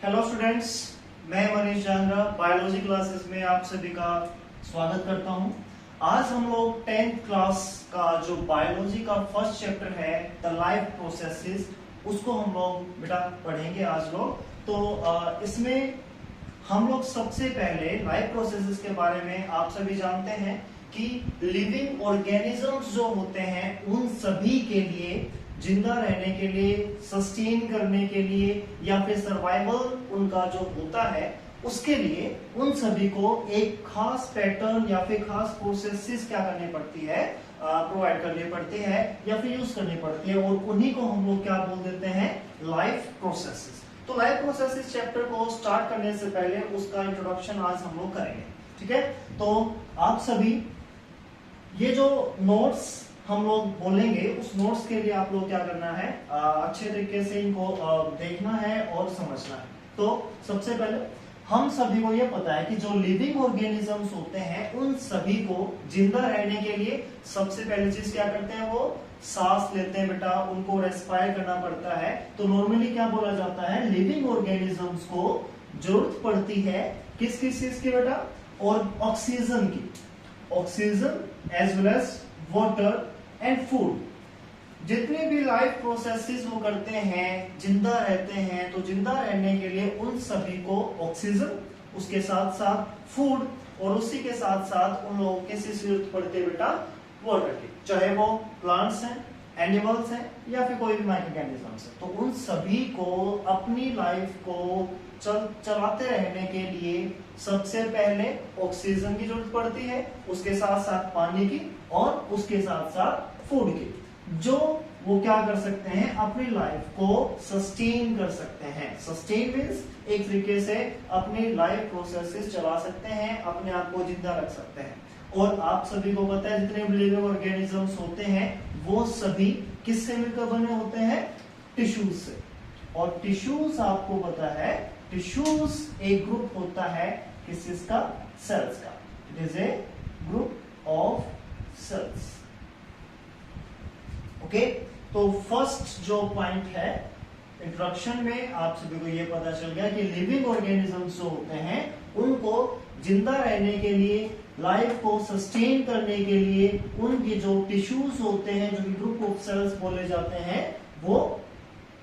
Hello students, मैं Manish Jangra biology classes में आप सभी का स्वागत करता हूं। आज हम लोग 10th क्लास का जो बायोलॉजी का फर्स्ट चैप्टर है द लाइफ प्रोसेसेस, उसको हम लोग बेटा पढ़ेंगे आज लोग। तो इसमें हम लोग सबसे पहले लाइफ प्रोसेसेस के बारे में आप सभी जानते हैं कि लिविंग ऑर्गेनिजम्स जो होते हैं उन सभी के लिए, जिंदा रहने के लिए, सस्टेन करने के लिए या फिर सर्वाइवल उनका जो होता है उसके लिए उन सभी को एक खास पैटर्न या फिर खास प्रोसेसेस क्या करनी पड़ती है, प्रोवाइड करनी पड़ती है या फिर यूज करनी पड़ती है, और उन्हीं को हम लोग क्या बोल देते हैं, लाइफ प्रोसेसेस। तो लाइफ प्रोसेसेस चैप्टर को स्टार्ट करने से पहले उसका इंट्रोडक्शन आज हम लोग करेंगे, ठीक है। तो आप सभी ये जो नोट्स हम लोग बोलेंगे उस नोट्स के लिए आप लोग क्या करना है, अच्छे तरीके से इनको देखना है और समझना है। तो सबसे पहले हम सभी को ये पता है कि जो लिविंग ऑर्गेनिजम्स होते हैं उन सभी को जिंदा रहने के लिए सबसे पहली चीज क्या करते हैं, वो सांस लेते हैं बेटा, उनको रेस्पायर करना पड़ता है। तो नॉर्मली क्या बोला जाता है, लिविंग ऑर्गेनिजम्स को जरूरत पड़ती है किस किस चीज की बेटा, और ऑक्सीजन की, oxygen as well as water and food. जितने भी लाइफ प्रोसेसेस वो करते हैं, जिंदा रहते हैं, तो जिंदा रहने के लिए उन सभी को ऑक्सीजन, उसके साथ साथ फूड, और उसी के साथ साथ उन लोगों के जरूरत पड़ती है बेटा वाटर की, चाहे वो प्लांट्स हैं, एनिमल्स हैं या फिर कोई भी माइक्रोऑर्गेनिजम्स है। तो उन सभी को अपनी लाइफ को चलाते रहने के लिए सबसे पहले ऑक्सीजन की जरूरत पड़ती है, उसके साथ साथ पानी की और उसके साथ साथ फूड की, जो वो क्या कर सकते हैं, अपनी लाइफ को सस्टेन कर सकते हैं। सस्टेन मींस एक तरीके से अपनी लाइफ प्रोसेसेस चला सकते हैं, अपने आप को जिंदा रख सकते हैं। और आप सभी को पता है जितने भी लिविंग ऑर्गेनिजम्स होते हैं वो सभी किससे मिलकर बने होते हैं, टिश्यूज से। और टिश्यूज आपको पता है, टिश्यूज एक ग्रुप होता है किसका, सेल्स का। It is a group of cells. Okay, तो फर्स्ट जो पॉइंट है इंट्रोडक्शन में आप सभी को ये पता चल गया कि लिविंग ऑर्गेनिजम्स जो होते हैं उनको जिंदा रहने के लिए, लाइफ को सस्टेन करने के लिए उनके जो टिश्यूज होते हैं, जो ग्रुप ऑफ सेल्स बोले जाते हैं, वो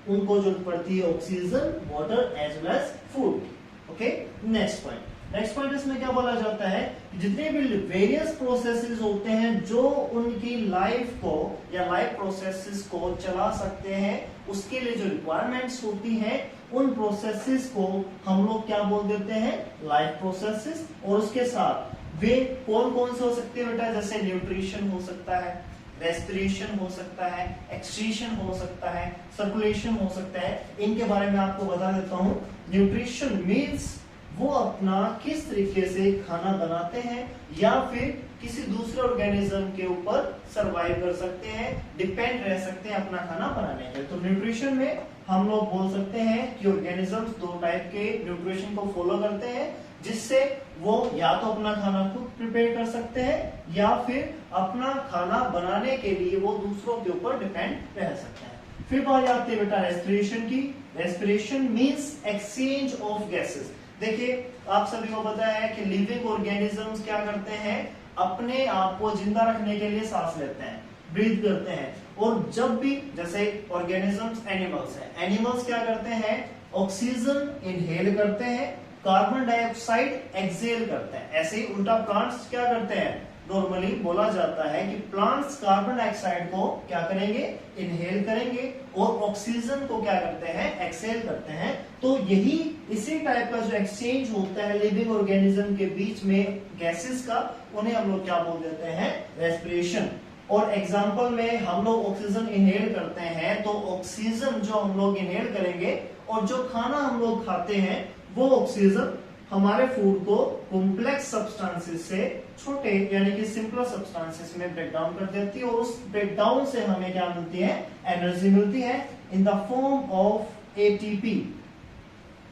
उनको जरूरत पड़ती है oxygen, water as well as food. Okay, next point. Next point इसमें क्या बोला जाता है, जितने भी वेरियस प्रोसेसेस होते हैं जो उनकी लाइफ को या लाइफ प्रोसेसेस को चला सकते हैं, उसके लिए जो रिक्वायरमेंट्स होती हैं उन प्रोसेसेस को हम लोग क्या बोल देते हैं, लाइफ प्रोसेसेस। और उसके साथ वे कौन कौन से हो सकते हैं बेटा, जैसे न्यूट्रिशन हो सकता है, रेस्पिरेशन हो सकता है, एक्सक्रीशन हो सकता है, सर्कुलेशन हो सकता है। इनके बारे में आपको बता देता हूं। न्यूट्रिशन मींस वो अपना किस तरीके से खाना बनाते हैं या फिर किसी दूसरे ऑर्गेनिज्म के ऊपर सरवाइव कर सकते हैं, डिपेंड रह सकते हैं अपना खाना बनाने के। तो न्यूट्रिशन में हम लोग बोल सकते हैं कि ऑर्गेनिजम्स दो टाइप के न्यूट्रिशन को फॉलो करते हैं, जिससे वो या तो अपना खाना खुद प्रिपेयर कर सकते हैं या फिर अपना खाना बनाने के लिए वो दूसरों के ऊपर डिपेंड रह सकते हैं। फिर बात आती है बेटा रेस्पिरेशन की। Respiration means exchange of gases. देखिए आप सभी को पता है कि लिविंग ऑर्गेनिजम्स क्या करते हैं, अपने आप को जिंदा रखने के लिए सांस लेते हैं, ब्रीथ करते हैं। और जब भी जैसे ऑर्गेनिजम्स, एनिमल्स हैं, एनिमल्स क्या करते हैं, ऑक्सीजन इनहेल करते हैं, कार्बन डाइऑक्साइड एक्सहेल करते हैं। ऐसे ही उल्टा प्लांट्स क्या करते हैं, नॉर्मली बोला जाता है कि प्लांट्स कार्बन डाइऑक्साइड को क्या करेंगे, इनहेल करेंगे, और ऑक्सीजन को क्या करते हैं, एक्सहेल करते हैं। तो यही इसी टाइप का जो एक्सचेंज होता है लिविंग ऑर्गेनिज्म के बीच में गैसेस का, उन्हें हम लोग क्या बोल देते हैं, रेस्पिरेशन। और एग्जांपल में हम लोग ऑक्सीजन इनहेल करते हैं, तो ऑक्सीजन जो हम लोग इनहेल करेंगे और जो खाना हम लोग खाते हैं वो ऑक्सीजन हमारे फूड को कॉम्प्लेक्स सब्सटेंसेस से छोटे यानी कि सिंपल सब्सटेंसेस में ब्रेक डाउन कर देती है, और उस ब्रेक डाउन से हमें क्या मिलती है, एनर्जी मिलती है in the form of ATP.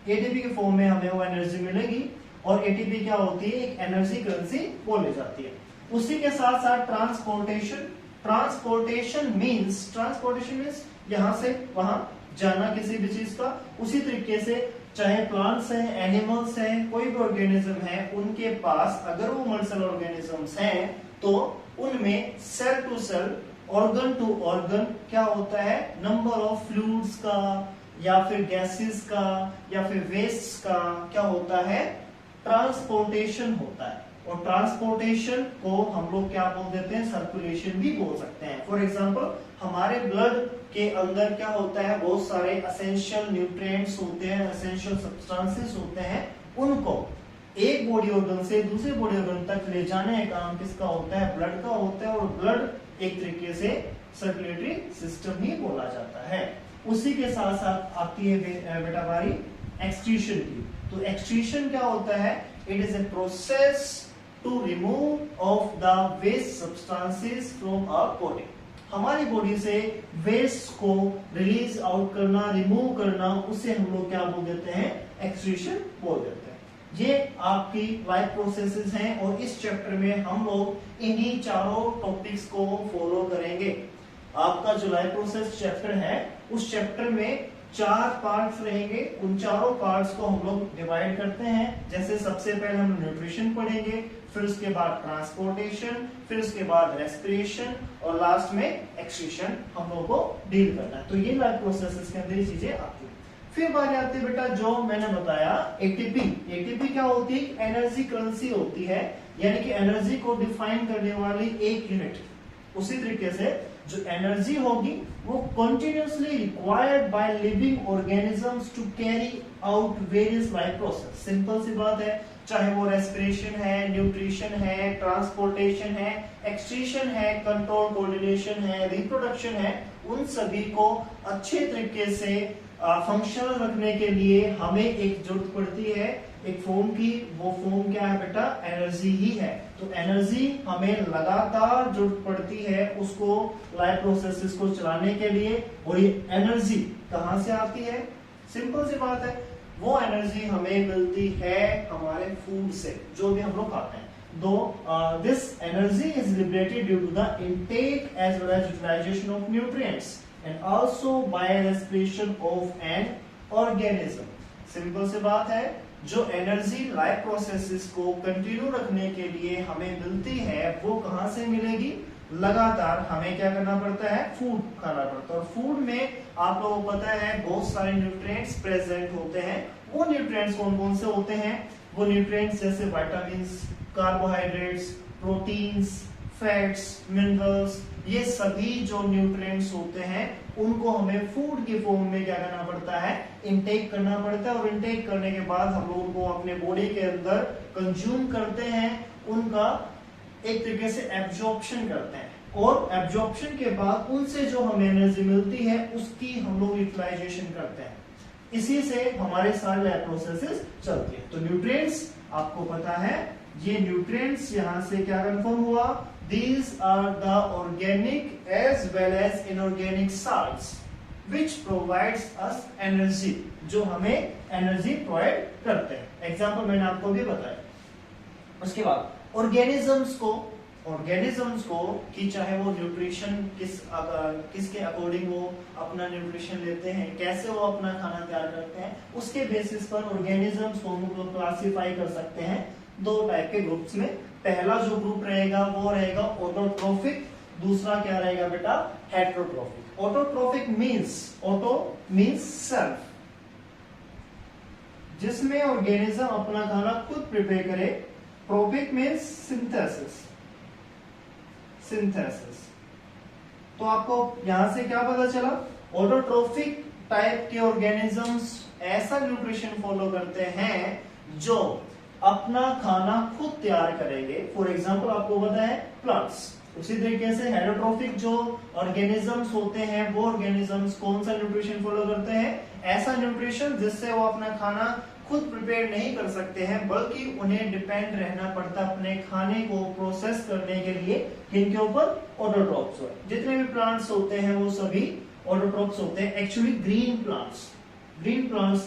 ATP के फॉर्म में हमें वो एनर्जी मिलेगी, और एटीपी क्या होती है, एक एनर्जी करेंसी बोली जाती है। उसी के साथ साथ ट्रांसपोर्टेशन। ट्रांसपोर्टेशन मींस यहां से वहां जाना किसी भी चीज का, उसी तरीके से चाहे प्लांट्स हैं, एनिमल्स हैं, कोई भी ऑर्गेनिज्म है, उनके पास अगर वो मल्टीसेल ऑर्गेनिजम्स हैं तो उनमें cell to cell, organ to organ क्या होता है, नंबर ऑफ फ्लूइड्स का या फिर गैसेस का या फिर वेस्ट का क्या होता है, ट्रांसपोर्टेशन होता है। और ट्रांसपोर्टेशन को हम लोग क्या बोल देते हैं, सर्कुलेशन भी बोल सकते हैं। फॉर एग्जांपल हमारे ब्लड के अंदर क्या होता है, बहुत सारे एसेंशियल न्यूट्रिएंट्स होते हैं, एसेंशियल सब्सटेंसेस होते हैं, उनको एक बॉडी ऑर्गन से दूसरे बॉडी ऑर्गन तक ले जाने का काम किसका होता है, ब्लड का होता है। और ब्लड एक तरीके से सर्कुलेटरी सिस्टम ही बोला जाता है। उसी के साथ साथ आती है बेटा बारी एक्सक्रीशन की। तो एक्सक्रीशन क्या होता है, it is a process to remove off the waste substances from our body. हमारी बॉडी से वेस्ट को रिलीज आउट करना, रिमूव करना, उसे हम लोग क्या बोल देते हैं, एक्सक्रीशन बोल देते हैं। ये आपकी लाइफ प्रोसेसेस हैं और इस चैप्टर में हम लोग इन्हीं चारों टॉपिक्स को फॉलो करेंगे। आपका जो लाइफ प्रोसेस चैप्टर है उस चैप्टर में 4 पार्ट्स रहेंगे। उन चारों पार्ट्स को हम लोग डिवाइड करते हैं। जैसे सबसे पहले हम न्यूट्रिशन पढ़ेंगे, फिर उसके बाद ट्रांसपोर्टेशन, फिर उसके बाद रेस्पिरेशन और लास्ट में एक्सक्रीशन हम लोग को डील करना है। तो ये लाइफ प्रोसेसेस के अंदर ये चीजें आती है। फिर बात आती है बेटा जो मैंने बताया एटीपी। एटीपी क्या होती है, एनर्जी करेंसी होती है, यानी कि एनर्जी को डिफाइन करने वाली एक यूनिट। उसी तरीके से जो एनर्जी होगी वो continuously required by living organisms to carry out various life process. Simple सी बात है, चाहे वो रेस्पिरेशन है, न्यूट्रिशन है, ट्रांसपोर्टेशन है, एक्सक्रीशन है, कंट्रोल कोऑर्डिनेशन है, रिप्रोडक्शन है, उन सभी को अच्छे तरीके से फंक्शनल रखने के लिए हमें एक जरूरत पड़ती है एक फॉर्म की। वो फॉर्म क्या है बेटा, एनर्जी ही है। तो एनर्जी हमें लगातार जरूरत पड़ती है उसको लाइफ प्रोसेसेस को चलाने के लिए। और ये एनर्जी कहां से आती है, सिंपल सी बात है, वो एनर्जी हमें मिलती है हमारे फूड से, जो भी हम लोग खाते हैं। Though this energy is liberated due to the intake as well as utilization of nutrients and also by respiration of an organism। Simple सी बात है, जो एनर्जी लाइफ प्रोसेसेस को कंटिन्यू रखने के लिए हमें मिलती है वो कहां से मिलेगी, लगातार हमें क्या करना पड़ता है, फूड खाना पड़ता है। और फूड में आप लोगों को पता है बहुत सारे न्यूट्रिएंट्स प्रेजेंट होते हैं। वो न्यूट्रिएंट्स कौन कौन से होते हैं, वो न्यूट्रिएंट्स जैसे vitamins, carbohydrates, proteins, fats, minerals, ये सभी जो न्यूट्रिएंट्स होते हैं उनको हमें फूड के फॉर्म में क्या करना पड़ता है, इनटेक करना पड़ता है। और इनटेक करने के बाद हम लोग उनको अपने बॉडी के अंदर कंज्यूम करते हैं, उनका एक तरीके से एब्जॉर्प्शन करते हैं। और एब्जॉर्प्शन के बाद उनसे जो हमें एनर्जी मिलती है उसकी हम लोग यूटिलाइजेशन करते हैं। इसी से हमारे सारे लाइफ प्रोसेसेस चलती है। तो न्यूट्रिएंट्स आपको पता है, ये न्यूट्रिएंट्स यहां से क्या कंफर्म हुआ, these are the organic as well as inorganic salts which provides us energy, जो हमें एनर्जी प्रोवाइड करते हैं। एग्जाम्पल मैंने आपको भी बताया। उसके बाद ऑर्गेनिजम्स को कि चाहे वो न्यूट्रिशन किसके अकॉर्डिंग वो अपना न्यूट्रिशन लेते हैं, कैसे वो अपना खाना तैयार करते हैं, उसके बेसिस पर ऑर्गेनिजम्स को हम लोग क्लासिफाई कर सकते हैं 2 टाइप के ग्रुप्स में। पहला जो ग्रुप रहेगा वो रहेगा ऑटोट्रोफिक, दूसरा क्या रहेगा बेटा, heterotrophic. Autotrophic auto means self, जिसमें ऑर्गेनिज्म अपना खाना खुद प्रिपेयर करे। Trophic means synthesis. तो आपको यहां से क्या पता चला, ऑटोट्रोफिक टाइप के ऑर्गेनिजम्स ऐसा न्यूट्रिशन फॉलो करते हैं जो अपना खाना खुद तैयार करेंगे। फॉर एग्जाम्पल आपको पता है प्लांट्स। उसी तरीके से हेटरोट्रोफिक जो ऑर्गेनिजम्स होते हैं वो ऑर्गेनिजम्स कौन सा न्यूट्रिशन फॉलो करते हैं, ऐसा न्यूट्रिशन जिससे वो अपना खाना खुद प्रिपेयर नहीं कर सकते हैं, बल्कि उन्हें डिपेंड रहना पड़ता अपने खाने को प्रोसेस करने के लिए किनके ऊपर, ऑटोट्रोफ्स। जितने भी प्लांट्स होते हैं वो सभी ऑटोट्रोफ्स होते हैं। एक्चुअली ग्रीन प्लांट्स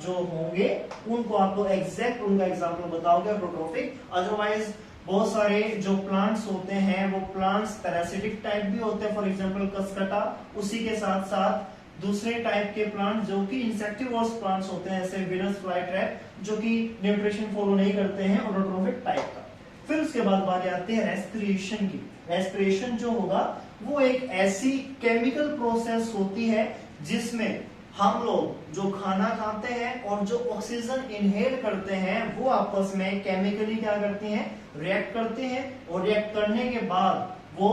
जो होंगे उनको आप लोग एग्जैक्ट उनका एग्जांपल बताओगे ऑटोट्रोफिक। अदरवाइज बहुत सारे जो प्लांट्स होते हैं वो प्लांट्स पैरासिटिक टाइप भी होते हैं, फॉर एग्जांपल कसकटा। उसी के साथ साथ दूसरे टाइप के प्लांट जो कि इंसेक्टिवोर्स प्लांट्स होते हैं, जैसे वीनस फ्लाई ट्रैप, जो कि न्यूट्रिशन फॉलो नहीं करते हैं, ऑटोट्रोफिक टाइप का। फिर उसके बाद बात आती है रेस्पिरेशन की। रेस्पिरेशन जो होगा वो एक ऐसी केमिकल प्रोसेस होती है जिसमें हम लोग जो खाना खाते हैं और जो ऑक्सीजन इनहेल करते हैं वो आपस में केमिकली क्या करती हैं, रिएक्ट करते हैं, और रिएक्ट करने के बाद वो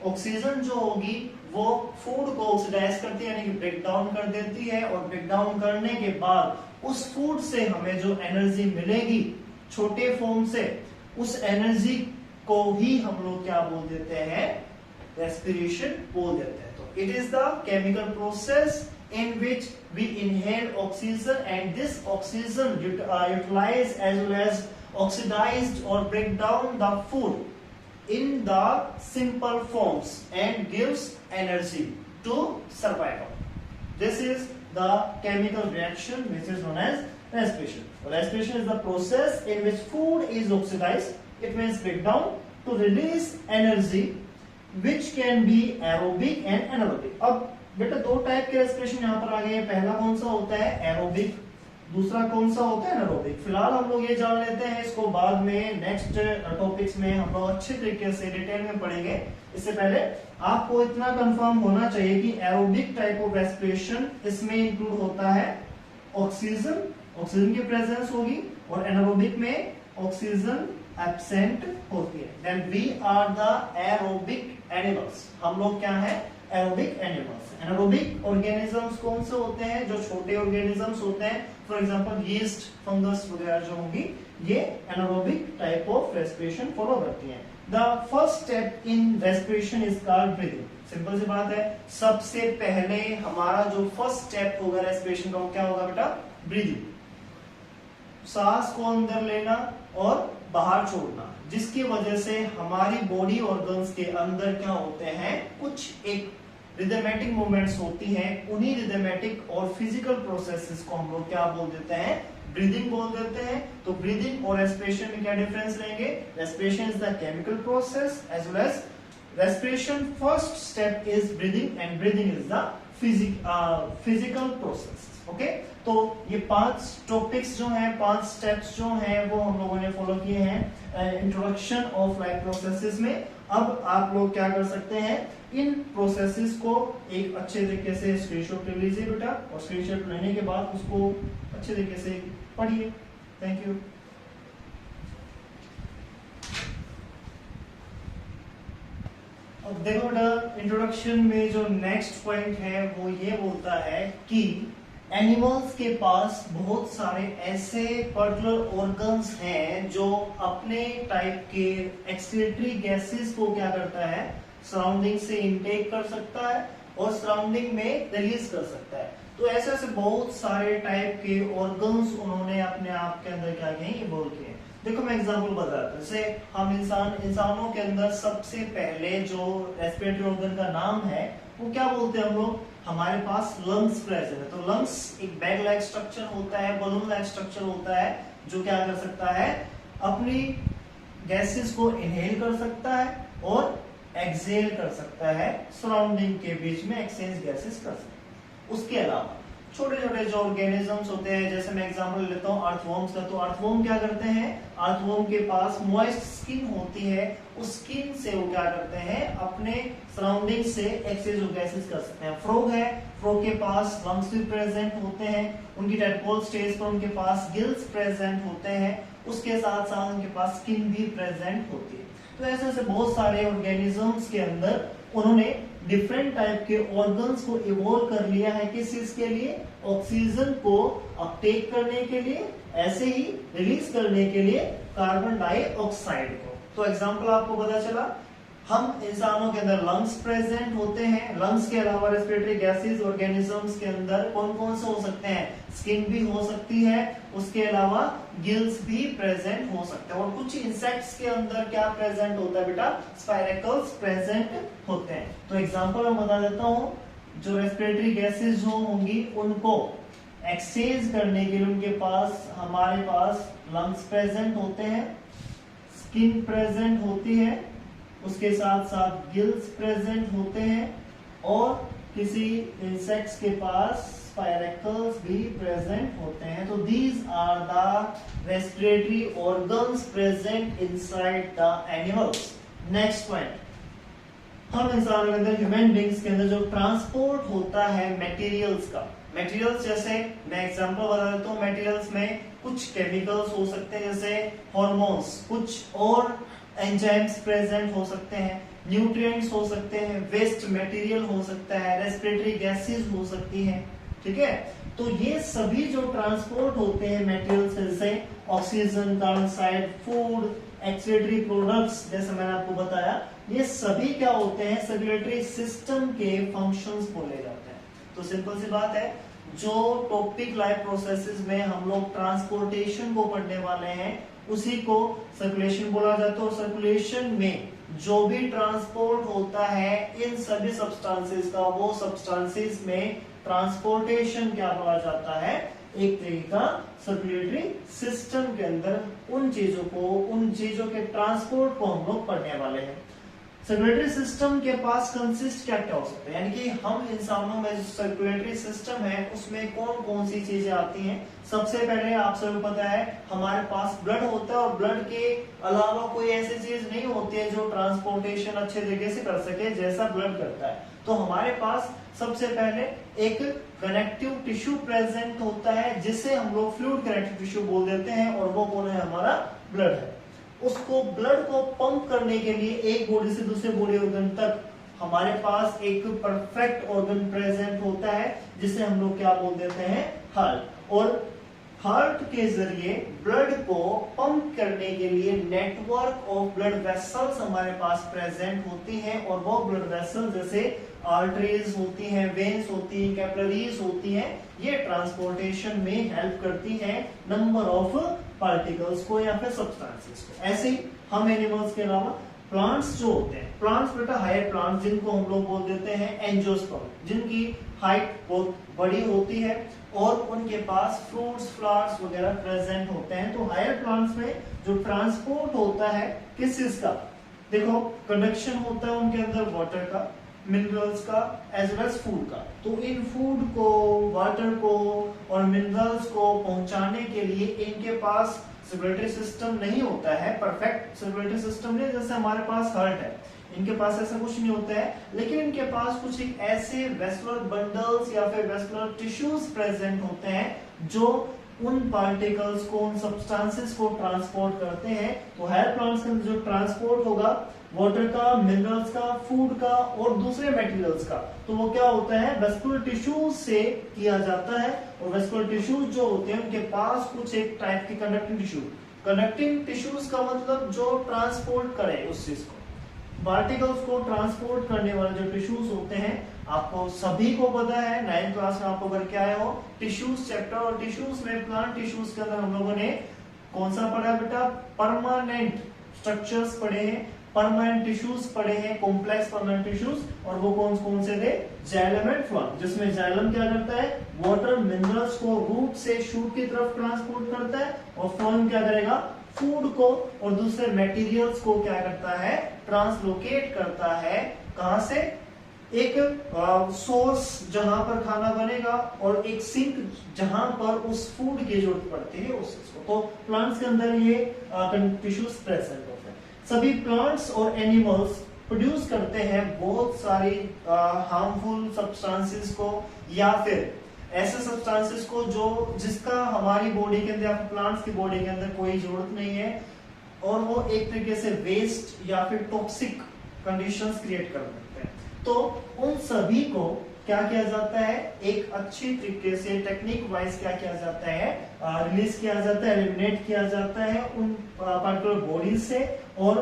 ऑक्सीजन जो होगी वो फूड को ऑक्सीडाइज करती है, यानी कि ब्रेक डाउन कर देती है, और ब्रेक डाउन करने के बाद उस फूड से हमें जो एनर्जी मिलेगी छोटे फॉर्म से, उस एनर्जी को ही हम लोग क्या बोल देते हैं, रेस्पिरेशन बोल देते हैं। तो it is the chemical process in which we inhale oxygen, and this oxygen utilize as well as oxidized or break down the food in the simple forms and gives energy to survival. This is the chemical reaction which is known as respiration. Respiration is the process in which food is oxidized, it means break down, to release energy which can be aerobic and anaerobic. अब बेटा दो type के respiration यहाँ पर आ गए हैं। पहला कौन सा होता है, एरोबिक, दूसरा कौन सा होता है, एनारोबिक। फिलहाल हम लोग ये जान लेते हैं, इसको बाद में नेक्स्ट टॉपिक्स में हम लोग अच्छे तरीके से डिटेल में पढ़ेंगे। इससे पहले आपको इतना कंफर्म होना चाहिए कि एरोबिक टाइप ऑफ रेस्पिरेशन इसमें इंक्लूड होता है ऑक्सीजन, ऑक्सीजन की प्रेजेंस होगी, और एनारोबिक में ऑक्सीजन एब्सेंट होती है। Then we are the aerobic animals. हम लोग क्या है, एरोबिक एनिमल्स। एनारोबिक ऑर्गेनिजम्स कौन से होते हैं, जो छोटे ऑर्गेनिजम्स होते हैं, फॉर एग्जांपल यीस्ट, फंगस वगैरह जो होंगी, ये anaerobic type of respiration follow करती हैं। The first step in respiration is called breathing. Simple सी बात है, सबसे पहले हमारा जो फर्स्ट स्टेप होगा रेस्पिरेशन का वो क्या होगा बेटा, ब्रीदिंग। सांस को अंदर लेना और बाहर छोड़ना, जिसकी वजह से हमारी बॉडी ऑर्गन्स के अंदर क्या होते हैं, कुछ एक रिदमेटिक मूवमेंट्स होती हैं। उन्हीं रिदमेटिक और फिजिकल प्रोसेसेस को हम लोग क्या बोल देते हैं, ब्रीदिंग बोल देते हैं। तो ब्रीदिंग और रेस्पिरेशन में क्या डिफरेंस लेंगे, respiration is the chemical process as well as respiration first step is breathing, and breathing is the physical process. Okay, तो ये 5 टॉपिक्स जो हैं, 5 स्टेप्स जो हैं वो हम लोगों ने फॉलो किए हैं इंट्रोडक्शन ऑफ लाइफ प्रोसेसेस में। अब आप लोग क्या कर सकते हैं, इन प्रोसेसेस को एक अच्छे तरीके से स्क्रीनशॉट ले लीजिए बेटा, और स्क्रीनशॉट लेने के बाद उसको अच्छे तरीके से पढ़िए। Thank you. अब देखो बेटा, इंट्रोडक्शन में जो नेक्स्ट पॉइंट है वो ये बोलता है कि एनिमल्स के पास बहुत सारे ऐसे पर्टिकुलर ऑर्गन्स हैं जो अपने टाइप के एक्सक्रीटरी गैसेस को क्या करता है, सराउंडिंग से इनटेक कर सकता है और सराउंडिंग में रिलीज कर सकता है। तो ऐसे ऐसे बहुत सारे टाइप के ऑर्गन्स उन्होंने अपने आप के अंदर क्या किए, इवॉल्व किए। देखो मैं एग्जांपल बताता हूं, जैसे हम इंसानों के अंदर सबसे पहले जो रेस्पिरेटरी ऑर्गन का नाम है वो क्या बोलते हैं हम लोग, हमारे पास लंग्स प्रेजेंट है। तो लंग्स एक बैग लाइक स्ट्रक्चर होता है, बलून लाइक स्ट्रक्चर होता है, जो क्या कर सकता है, अपनी गैसेस को इनहेल कर सकता है और एक्सहेल कर सकता है, सराउंडिंग के बीच में एक्सचेंज गैसेस कर सकता है। उसके अलावा छोटे छोटे जो ऑर्गेनिजम्स होते हैं, जैसे मैं एग्जांपल लेता हूँ अर्थवॉर्म्स का, तो अर्थवॉर्म क्या करते हैं, अर्थवॉर्म के पास मॉइस्ट स्किन होती है, उस स्किन से वो क्या करते हैं, अपने सराउंडिंग से एक्सचेंज ऑफ गैसेस कर सकते हैं। फ्रॉग है, फ्रॉग के पास लंग्स भी प्रेजेंट होते हैं, उनकी टैडपोल स्टेज पर उनके पास गिल्स प्रेजेंट होते हैं, उसके साथ साथ उनके पास स्किन भी प्रेजेंट होती है। तो ऐसे ऐसे बहुत सारे ऑर्गेनिजम्स के अंदर उन्होंने डिफरेंट टाइप के ऑर्गन्स को इवॉल्व कर लिया है, किस चीज के लिए, ऑक्सीजन को अपटेक करने के लिए, ऐसे ही रिलीज करने के लिए कार्बन डाइऑक्साइड को। तो एग्जांपल आपको पता चला, हम इंसानों के अंदर लंग्स प्रेजेंट होते हैं, लंग्स के अलावा रेस्पिरेटरी गैसेस ऑर्गेनिजम्स के अंदर कौन कौन से हो सकते हैं, स्किन भी हो सकती है, उसके अलावा गिल्स भी प्रेजेंट हो सकते हैं, और कुछ इंसेक्ट्स के अंदर क्या प्रेजेंट होता है बेटा, स्पाइरेकल्स प्रेजेंट होते हैं। तो एग्जांपल मैं बता देता हूँ, जो रेस्पिरेटरी गैसेस जो होंगी उनको एक्सचेंज करने के लिए उनके पास, हमारे पास लंग्स प्रेजेंट होते हैं, स्किन प्रेजेंट होती है, उसके साथ साथ गिल्स प्रेजेंट होते हैं, और किसी इंसेक्ट्स के पास स्पाइरेकल्स भी प्रेजेंट होते हैं। तो these are the respiratory organs present inside the animals. Next point, हम इंसानों के अंदर, ह्यूमन बींग्स के अंदर जो ट्रांसपोर्ट होता है मटेरियल्स का, मटेरियल्स जैसे मैं एग्जांपल बता देता हूँ, मटेरियल्स में कुछ केमिकल्स हो सकते हैं जैसे हार्मोन्स, कुछ और एंजाइम्स प्रेजेंट हो सकते हैं, न्यूट्रिएंट्स हो सकते हैं, वेस्ट मटेरियल हो सकता है, रेस्पिरेटरी गैसेस हो सकती हैं, ठीक है। तो ये सभी जो ट्रांसपोर्ट होते हैं मटेरियल्स जैसे oxygen, carbon dioxide, food, excretory products, जैसे मैंने आपको बताया, ये सभी क्या होते हैं, सर्कुलेटरी सिस्टम के फंक्शंस बोले जाते हैं। तो सिंपल सी बात है, जो टॉपिक लाइफ प्रोसेसेस में हम लोग ट्रांसपोर्टेशन को पढ़ने वाले हैं उसी को सर्कुलेशन बोला जाता है। और सर्कुलेशन में जो भी ट्रांसपोर्ट होता है इन सभी सब्सटेंसेस का, वो सब्सटेंसेस में ट्रांसपोर्टेशन क्या बोला जाता है, एक तरीके का सर्कुलेटरी सिस्टम के अंदर उन चीजों के ट्रांसपोर्ट को हम लोग पढ़ने वाले हैं। सर्कुलेटरी सिस्टम के पास कंसिस्ट क्या क्या हो सकता है, यानी कि हम इंसानों में जो सर्कुलेटरी सिस्टम है उसमें कौन कौन सी चीजें आती हैं। सबसे पहले आप सबको पता है हमारे पास ब्लड होता है, और ब्लड के अलावा कोई ऐसी चीज नहीं होती है जो ट्रांसपोर्टेशन अच्छे तरीके से कर सके जैसा ब्लड करता है। तो हमारे पास सबसे पहले एक कनेक्टिव टिश्यू प्रेजेंट होता है जिसे हम लोग फ्लूइड कनेक्टिव टिश्यू बोल देते हैं, और वो कौन है, हमारा ब्लड है। उसको ब्लड को पंप करने के लिए एक बॉडी से दूसरे बॉडी ऑर्गन तक हमारे पास एक परफेक्ट ऑर्गन प्रेजेंट होता है जिसे हम लोग क्या बोल देते हैं, हार्ट। और हार्ट के जरिए ब्लड को पंप करने के लिए नेटवर्क ऑफ ब्लड वेसल्स हमारे पास प्रेजेंट होती हैं, और वो ब्लड वेसल जैसे आर्टरीज होती हैं, वेन्स होती हैं, कैपिलरीज होती हैं, ये ट्रांसपोर्टेशन में हेल्प करती हैं नंबर ऑफ पार्टिकल्स को या फिर सब्सटेंसेस को। ऐसे ही हम एनिमल्स के अलावा प्लांट्स जो होते हैं, प्लांट्स बेटा हायर प्लांट्स जिनको हम लोग बोल देते हैं एंजियोस्पर्म, जिनकी हाइट बहुत बड़ी होती है और उनके पास फ्रूट्स, फ्लावर्स वगैरह प्रेजेंट होते हैं। तो हायर प्लांट्स में जो ट्रांसपोर्ट होता है किस चीज का, देखो कंडक्शन होता है उनके अंदर वाटर का, मिनरल्स का, एज वेल एज फूड का। तो इन फूड को, वाटर को और मिनरल्स को पहुंचाने के लिए इनके पास सर्कुलेटरी सिस्टम नहीं होता है, परफेक्ट सर्कुलेटरी सिस्टम नहीं, जैसे हमारे पास हार्ट है, इनके पास ऐसा कुछ नहीं होता है। लेकिन इनके पास कुछ एक ऐसे वेस्कुलर बंडल्स या फिर वेस्कुलर टिश्यूज प्रेजेंट होते हैं जो उन पार्टिकल्स को, उन सब्सटेंसेस को ट्रांसपोर्ट करते हैं। तो हायर प्लांट्स के अंदर जो ट्रांसपोर्ट होगा वाटर का, मिनरल्स का, फूड का और दूसरे मटेरियल्स का, तो वो क्या होता है, वेस्कुलर टिश्यूज से किया जाता है। और वेस्कुलर टिश्यूज जो होते हैं उनके पास कुछ एक टाइप के कंडक्टिंग टिश्यू, कंडक्टिंग टिश्यूज का मतलब जो ट्रांसपोर्ट करे उस चीज को, पार्टिकल्स को ट्रांसपोर्ट करने वाले जो टिश्यूज होते हैं, आपको सभी को पता है 9th क्लास में आपको करके आए हो टिश्यूज चैप्टर। और टिश्यूज में प्लांट टिश्यूज के अंदर हम लोगों ने कौन सा पढ़ा बेटा, परमानेंट स्ट्रक्चर्स पढ़े हैं, परमानेंट टिश्यूज पढ़े हैं, कॉम्प्लेक्स परमानेंट टिश्यूज। और वो कौन कौन से थे, जाइलम एंड फ्लोएम, जिसमें जाइलम क्या करता है, वाटर मिनरल्स को रूट से शूट की तरफ ट्रांसपोर्ट करता है, और फ्लोएम क्या करेगा, फूड को और दूसरे मटेरियल्स को क्या करता है, ट्रांसलोकेट करता है। कहां से, एक सोर्स जहां पर खाना बनेगा और एक सिंक जहां पर उस फूड की जरूरत पड़ती है उस चीज को। तो प्लांट्स के अंदर ये टिश्यूज प्रेजेंट होते हैं। सभी प्लांट्स और एनिमल्स प्रोड्यूस करते हैं बहुत सारी हार्मफुल सब्सटेंसेस को, या फिर ऐसे सब्सटेंसेस को जो जिसका हमारी बॉडी के अंदर या प्लांट्स की बॉडी के अंदर कोई जरूरत नहीं है, और वो एक तरीके से वेस्ट या फिर टॉक्सिक कंडीशंस क्रिएट कर देते हैं। तो उन सभी को क्या किया जाता है, एक अच्छी तरीके से टेक्निक वाइज क्या किया जाता है, रिलीज किया जाता है, एलिमिनेट किया जाता है उन पार्टिकुलर बॉडी से, और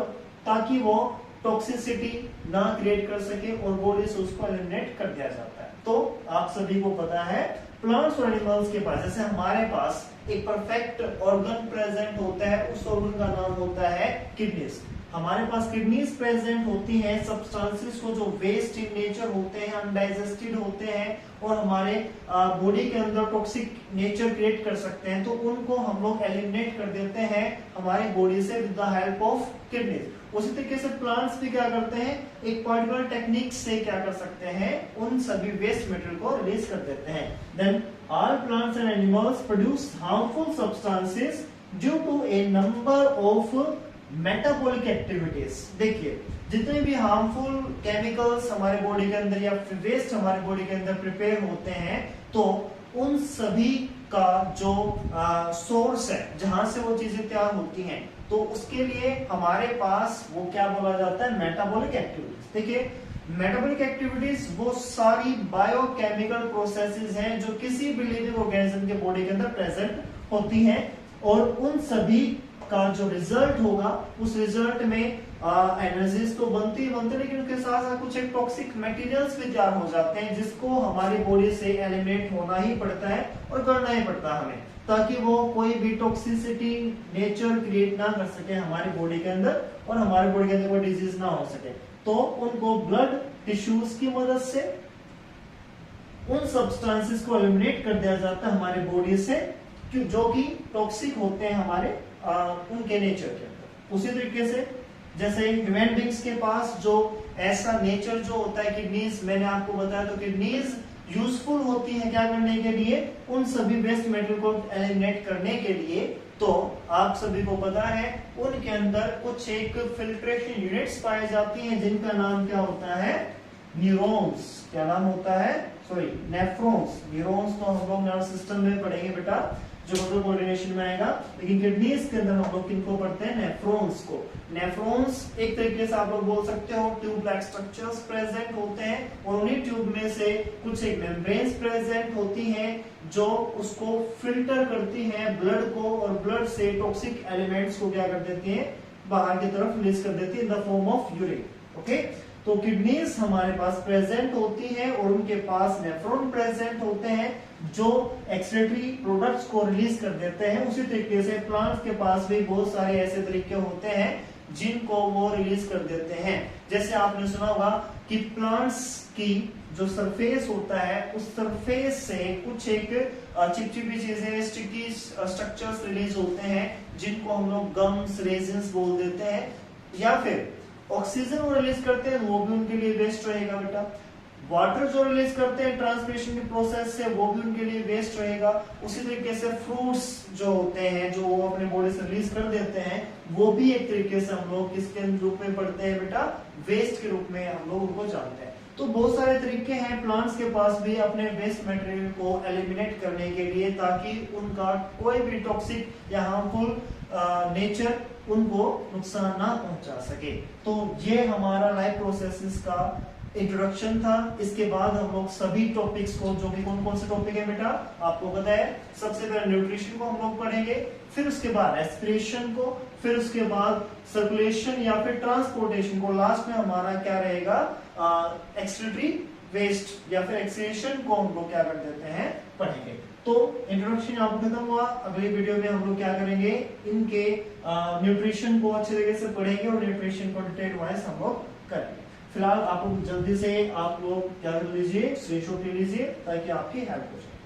ताकि वो टॉक्सिसिटी ना क्रिएट कर सके और बॉडी से उसको एलिमिनेट कर दिया जाता है। तो आप सभी को पता है प्लांट्स और एनिमल्स के पास, जैसे हमारे पास एक परफेक्ट ऑर्गन प्रेजेंट होता है, उस ऑर्गन का नाम होता है किडनीज। हमारे पास किडनीज प्रेजेंट होती हैं सब्सटेंसेस को जो वेस्ट इन नेचर होते हैं, अनडाइजेस्टेड होते हैं और हमारे बॉडी के अंदर टॉक्सिक नेचर क्रिएट कर सकते हैं, तो उनको हम लोग एलिमिनेट कर देते हैं हमारी बॉडी से with the help of kidneys. उसी तरीके से प्लांट्स भी क्या करते हैं, एक पर्टिकुलर टेक्निक से क्या कर सकते हैं, उन सभी वेस्ट मटेरियल को रिलीज कर देते हैं। Then all plants and animals produce harmful substances due to a number of metabolic activities. देखिए जितने भी हार्मफुल केमिकल्स हमारे बॉडी के अंदर या वेस्ट हमारे बॉडी के अंदर प्रिपेयर होते हैं, तो उन सभी का जो सोर्स है जहां से वो चीजें तैयार होती हैं, तो उसके लिए हमारे पास वो क्या बोला जाता है, मेटाबॉलिक एक्टिविटीज। देखिए मेटाबॉलिक एक्टिविटीज वो सारी बायोकेमिकल प्रोसेसेस हैं जो किसी भी लिविंग ऑर्गेनिज्म के बॉडी के अंदर प्रेजेंट होती हैं, और उन सभी का जो रिजल्ट होगा उस रिजल्ट में एनर्जीज तो बनती ही बनती है, लेकिन उसके साथ साथ कुछ एक टॉक्सिक मटेरियल्स भी तैयार हो जाते हैं जिसको हमारी बॉडी से एलिमिनेट होना ही पड़ता है और करना ही पड़ता है हमें, ताकि वो कोई भी टॉक्सिसिटी नेचर क्रिएट ना कर सके हमारी बॉडी के अंदर और हमारी बॉडी के अंदर कोई डिजीज ना हो सके। तो उनको ब्लड टिश्यूज की मदद से उन सब्सटेंसेस को एलिमिनेट कर दिया जाता है हमारे बॉडी से जो कि टॉक्सिक होते हैं हमारे उनके नेचर के अंदर। उसी तरीके से जैसे ह्यूमन बींग्स के पास जो ऐसा नेचर जो होता है, किडनीज मैंने आपको बताया, तो किडनीज यूजफुल होती है क्या करने के लिए, उन सभी वेस्ट मटेरियल को एलिमिनेट करने के लिए। तो आप सभी को पता है उनके अंदर कुछ एक फिल्ट्रेशन यूनिट्स पाई जाती हैं जिनका नाम क्या होता है, न्यूरॉन्स। क्या नाम होता है, सॉरी नेफ्रॉन्स। न्यूरॉन्स तो हम लोग नर्व सिस्टम में पढ़ेंगे बेटा, जो मोटर कोऑर्डिनेशन में आएगा, लेकिन किडनीज के अंदर हम लोग किनको पढ़ते हैं, नेफ्रॉन्स को। नेफ्रॉन्स एक तरीके से आप लोग बोल सकते हो ट्यूब लाइक स्ट्रक्चर्स प्रेजेंट होते हैं, और उन्हीं ट्यूब में से कुछ एक मेम्ब्रेन्स प्रेजेंट होती हैं जो उसको फिल्टर करती हैं ब्लड को, और ब्लड से टॉक्सिक एलिमेंट्स को क्या कर देती हैं, बाहर की तरफ रिलीज कर देती है in the form of urine. Okay, तो किडनीज हमारे पास प्रेजेंट होती है और उनके पास नेफ्रॉन प्रेजेंट होते हैं जो एक्सक्रीटरी प्रोडक्ट्स को रिलीज कर देते हैं। उसी तरीके से प्लांट्स के पास भी बहुत सारे ऐसे तरीके होते हैं जिनको वो रिलीज कर देते हैं। जैसे आपने सुना होगा कि प्लांट्स की जो सरफेस होता है उस सरफेस से कुछ एक चिपचिपी चीजें, स्टिकी स्ट्रक्चर्स रिलीज होते हैं जिनको हम लोग गम्स, रेजिन्स बोल देते हैं, या फिर ऑक्सीजन वो रिलीज करते हैं, वो भी उनके लिए वेस्ट रहेगा बेटा। वाटर जो रिलीज करते हैं ट्रांसपिरेशन की प्रोसेस से, वो भी उनके लिए वेस्ट रहेगा। उसी तरीके से फ्रूट्स जो होते हैं जो वो अपने बॉडी से रिलीज कर देते हैं, वो भी एक तरीके से हम लोग किसके रूप में पढ़ते हैं बेटा, वेस्ट के रूप में हम लोग उनको जानते हैं। तो बहुत सारे तरीके हैं प्लांट्स के पास भी अपने वेस्ट मटेरियल को एलिमिनेट करने के लिए, ताकि उनका कोई भी टॉक्सिक या हार्मफुल नेचर उनको नुकसान ना पहुंचा सके। तो ये हमारा लाइफ प्रोसेसेस का इंट्रोडक्शन था। इसके बाद हम लोग सभी टॉपिक्स को, जो कि कौन कौन से टॉपिक है बेटा आपको पता है, सबसे पहले न्यूट्रिशन को हम लोग पढ़ेंगे, फिर उसके बाद रेस्पिरेशन को, फिर उसके बाद सर्कुलेशन या फिर ट्रांसपोर्टेशन को, लास्ट में हमारा क्या रहेगा, एक्सक्रीटरी वेस्ट या फिर एक्सक्रीशन को हम लोग क्या कर देते हैं, पढ़ेंगे। तो इंट्रोडक्शन यहाँ पर खत्म हुआ। अगली वीडियो में हम लोग क्या करेंगे, इनके न्यूट्रिशन को अच्छे तरीके से पढ़ेंगे और न्यूट्रिशन को डिटेल वाइज हम लोग करेंगे। फिलहाल आप लोग जल्दी से आप लोग क्या कर लीजिए, स्क्रीनशॉट ले लीजिए ताकि आपकी हेल्प हो जाए।